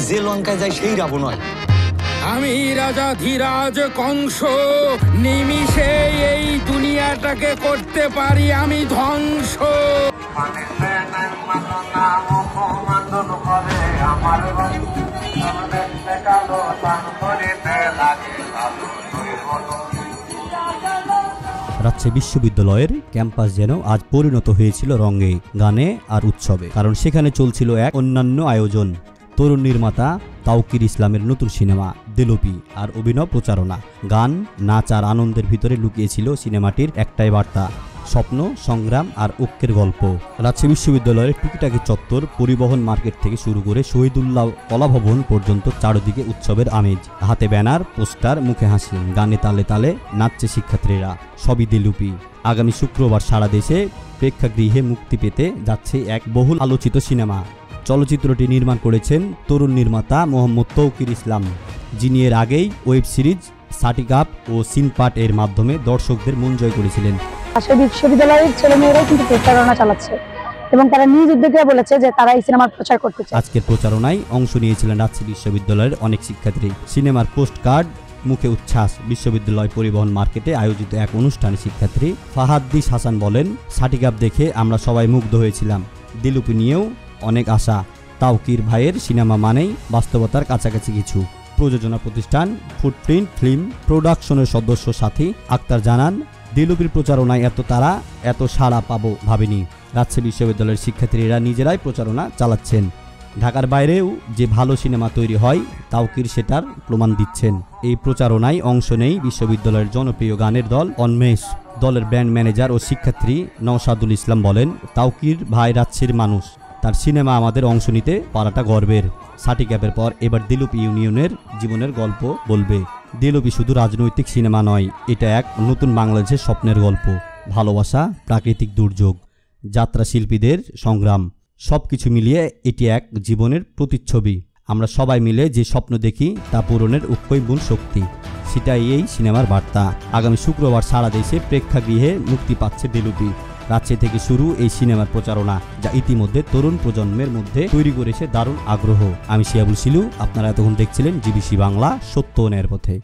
যে লঙ্কায় যায় সেই রাবণ হয়। আমি রাজা ধীরাজ কংস, নিমিষে এই দুনিয়াটাকে করতে পারি আমি ধ্বংস। রাজশাহী বিশ্ববিদ্যালয়ের ক্যাম্পাস যেন আজ পরিণত হয়েছিল রঙে, গানে আর উৎসবে, কারণ সেখানে চলছিল এক অন্যান্য আয়োজন। তরুণ নির্মাতা তাওকির ইসলামের নতুন সিনেমা দিলুপি আর অভিনব প্রচারণা, গান, নাচ আর আনন্দের ভিতরে লুকিয়েছিল সিনেমাটির একটাই বার্তা: স্বপ্ন, সংগ্রাম আর ঐক্যের গল্প। রাজশাহী বিশ্ববিদ্যালয়ের টুকিটাকি চত্বর, পরিবহন মার্কেট থেকে শুরু করে শহীদুল্লাহ কলাভবন পর্যন্ত চারদিকে উৎসবের আমেজ। হাতে ব্যানার, পোস্টার, মুখে হাসি, গানে তালে তালে নাচছে শিক্ষার্থীরা। সবই দিলুপি। আগামী শুক্রবার সারা দেশে প্রেক্ষাগৃহে মুক্তি পেতে যাচ্ছে এক বহুল আলোচিত সিনেমা। চলচ্চিত্রটি নির্মাণ করেছেন তরুণ নির্মাতা মোহাম্মদ তৌকির ইসলাম, যিনি এর আগেই ওয়েব সিরিজ সাটিকাপ ও সিনপাট এর মাধ্যমে দর্শকদের মন জয় করেছিলেন। রাজশাহী বিশ্ববিদ্যালয়ের ছেলেমেয়েরাই কিন্তু প্রচারণা চালাচ্ছে এবং তারা নিজ উদ্যোগে বলেছে যে তারা এই সিনেমার প্রচার করতে চায়। আজকের প্রচারণায় অংশ নিয়েছিলেন রাজশাহী বিশ্ববিদ্যালয়ের অনেক শিক্ষার্থী। সিনেমার পোস্ট কার্ড, মুখে উচ্ছ্বাস। বিশ্ববিদ্যালয় পরিবহন মার্কেটে আয়োজিত এক অনুষ্ঠানে শিক্ষার্থী ফাহাদ্দিস হাসান বলেন, সাটিকাপ দেখে আমরা সবাই মুগ্ধ হয়েছিলাম। দিলুপি নিয়েও অনেক আশা। তাওকির ভাইয়ের সিনেমা মানেই বাস্তবতার কাছাকাছি কিছু। প্রযোজনা প্রতিষ্ঠান ফুটপ্রিন্ট ফিল্ম প্রোডাকশনের সদস্য সাথী আক্তার জানান, দিলুপির প্রচারণায় এত সাড়া পাবো ভাবিনি। রাজশাহী বিশ্ববিদ্যালয়ের শিক্ষার্থীরা নিজেরাই প্রচারণা চালাচ্ছেন। ঢাকার বাইরেও যে ভালো সিনেমা তৈরি হয়, তাওকির সেটার প্রমাণ দিচ্ছেন। এই প্রচারণায় অংশ নেই বিশ্ববিদ্যালয়ের জনপ্রিয় গানের দল অন্মেষ। দলের ব্র্যান্ড ম্যানেজার ও শিক্ষার্থী নওশাদুল ইসলাম বলেন, তাওকির ভাই রাজশাহীর মানুষ, তার সিনেমা আমাদের অংশ নিতে পারাটা গর্বের। সাটিক্যাপের পর এবার দিলুপি ইউনিয়নের জীবনের গল্প বলবে। দিলুপি শুধু রাজনৈতিক সিনেমা নয়, এটা এক নতুন বাংলাদেশের স্বপ্নের গল্প। ভালোবাসা, প্রাকৃতিক দুর্যোগ, যাত্রা শিল্পীদের সংগ্রাম, সবকিছু মিলিয়ে এটি এক জীবনের প্রতিচ্ছবি। আমরা সবাই মিলে যে স্বপ্ন দেখি তা পূরণের ঐক্যই মূল শক্তি। সেটাই এই সিনেমার বার্তা। আগামী শুক্রবার সারা দেশে প্রেক্ষাগৃহে মুক্তি পাচ্ছে দিলুপি। রাজশাহী থেকে শুরু এই সিনেমার প্রচারণা, যা ইতিমধ্যে তরুণ প্রজন্মের মধ্যে তৈরি করেছে দারুণ আগ্রহ। আমি শিয়াবুল শিলু, আপনারা এতক্ষণ দেখছিলেন জিবিসি বাংলা, সত্য ও ন্যায়ের পথে।